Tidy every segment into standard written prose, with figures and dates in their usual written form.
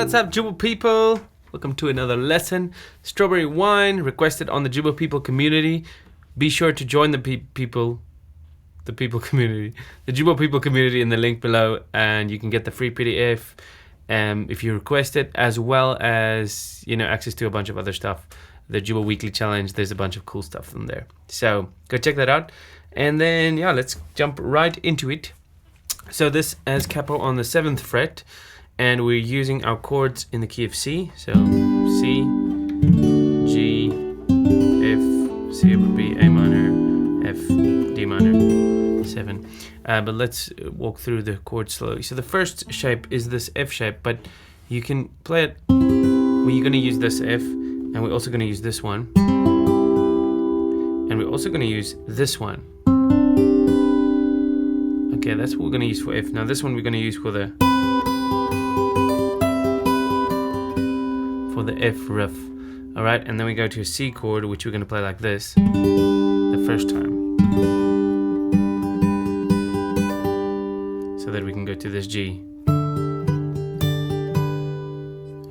what's up, Jooba people? Welcome to another lesson. Strawberry wine requested on the Jooba people community. Be sure to join the people community, the Jooba people community in the link below, and you can get the free PDF if you request it, as well as access to a bunch of other stuff. The Jooba Weekly Challenge. There's a bunch of cool stuff from there. So go check that out, and then let's jump right into it. So this has capo on the 7th fret, and we're using our chords in the key of C. So C, G, F, C would be A minor, F, D minor, 7. But let's walk through the chords slowly. So the first shape is this F shape, but you can play it when you're going to use this F, and we're also going to use this one, and we're also going to use this one. Okay, that's what we're going to use for F. Now this one we're going to use for the F riff. Alright, and then we go to a C chord, which we're going to play like this the first time, so that we can go to this G.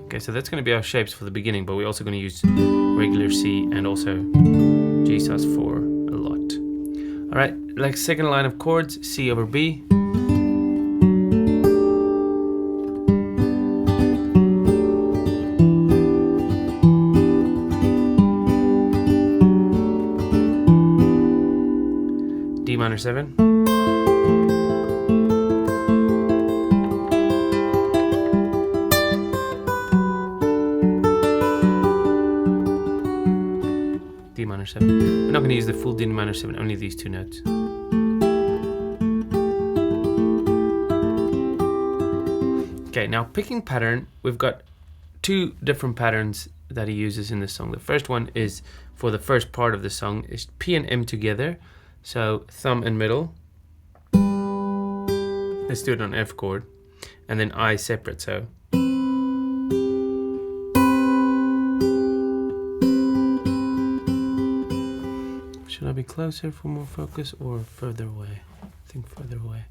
Okay, so that's going to be our shapes for the beginning, but we're also going to use regular C and also G sus4 a lot. Alright, like second line of chords, C over B. D minor 7. D minor 7. We're not going to use the full D minor 7, only these two notes. Okay, now picking pattern, we've got two different patterns that he uses in this song. The first one is for the first part of the song, is P and M together. So thumb and middle. Let's do it on F chord, and then I separate. So should I be closer for more focus or further away? I think further away.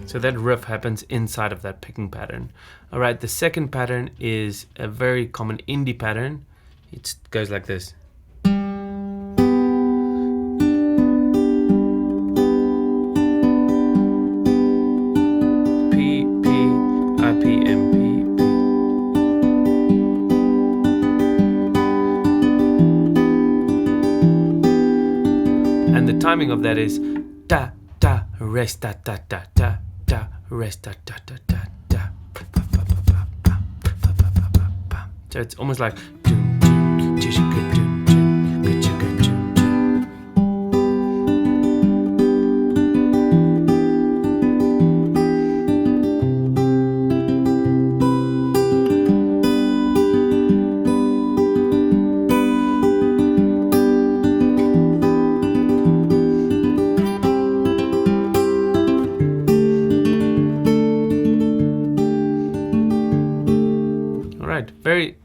So that riff happens inside of that picking pattern. Alright, the second pattern is a very common indie pattern. It goes like this. P, P, I, P, M, P, P. And the timing of that is da, da, rest, da, da, da, da. Rest, da, da, da, da, da. So it's almost like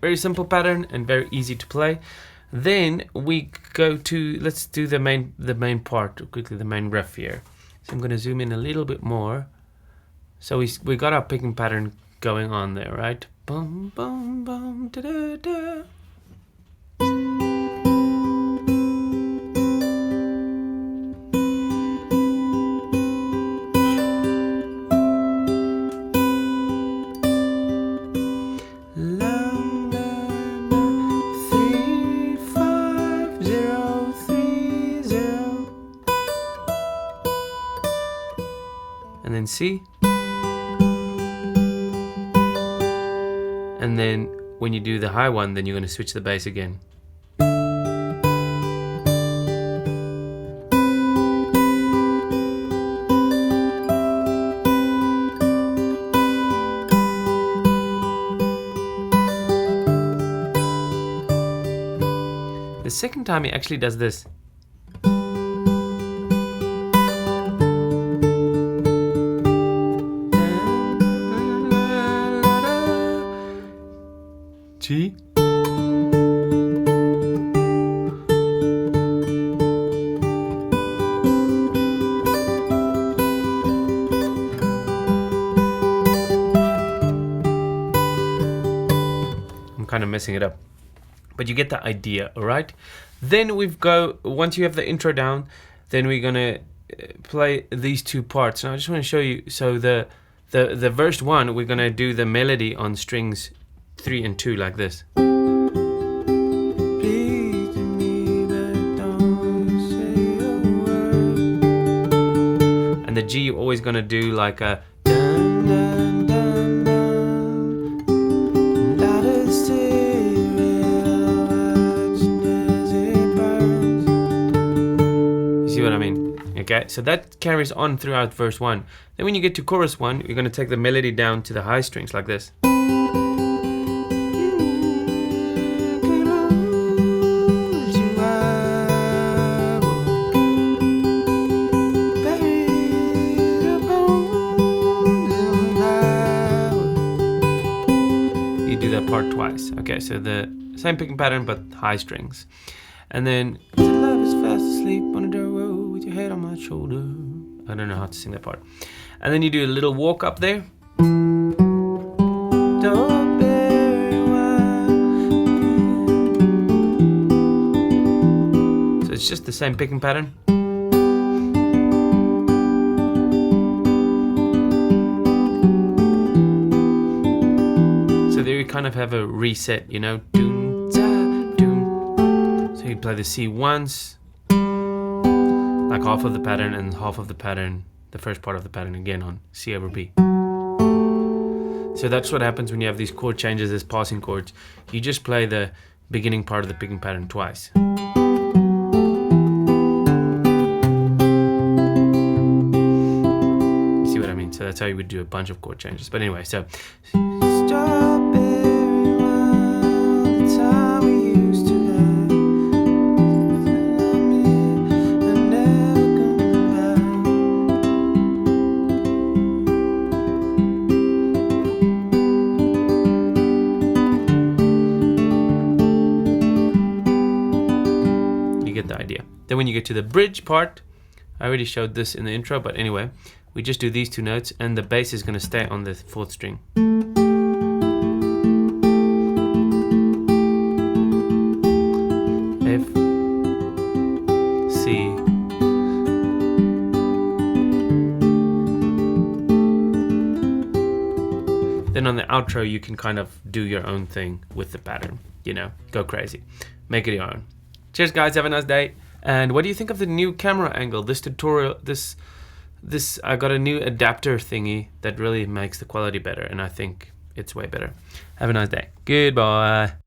very simple pattern and very easy to play. Then we go to, let's do the main part quickly, the main riff here. So I'm going to zoom in a little bit more. So we got our picking pattern going on there, right? Bum bum bum da da da. And then C, and then when you do the high one, then you're going to switch the bass again. The second time he actually does this. G. I'm kind of messing it up, but you get the idea, all right? Then once you have the intro down, then we're gonna play these two parts. Now I just want to show you. So the verse 1, we're gonna do the melody on strings 3 and 2 like this. Please to me, but don't say a word. And the G, you're always gonna do like a dun dun dun dun. That is see what I mean? Okay, so that carries on throughout verse 1. Then when you get to chorus 1, you're going to take the melody down to the high strings like this. You do that part twice. Okay, so the same picking pattern but high strings. And then love is fast asleep on a dirt road with your head on my shoulder. I don't know how to sing that part. And then you do a little walk up there. So it's just the same picking pattern. So there you kind of have a reset, you know. You play the C once, like half of the pattern, and half of the pattern, the first part of the pattern again on C over B. So that's what happens when you have these chord changes as passing chords. You just play the beginning part of the picking pattern twice. You see what I mean? So that's how you would do a bunch of chord changes. But anyway, so the idea. Then when you get to the bridge part, I already showed this in the intro, but anyway, we just do these two notes and the bass is going to stay on the 4th string. F, C, then on the outro you can kind of do your own thing with the pattern, you know, go crazy, make it your own. Cheers guys, have a nice day. And what do you think of the new camera angle? This tutorial, I got a new adapter thingy that really makes the quality better, and I think it's way better. Have a nice day. Goodbye.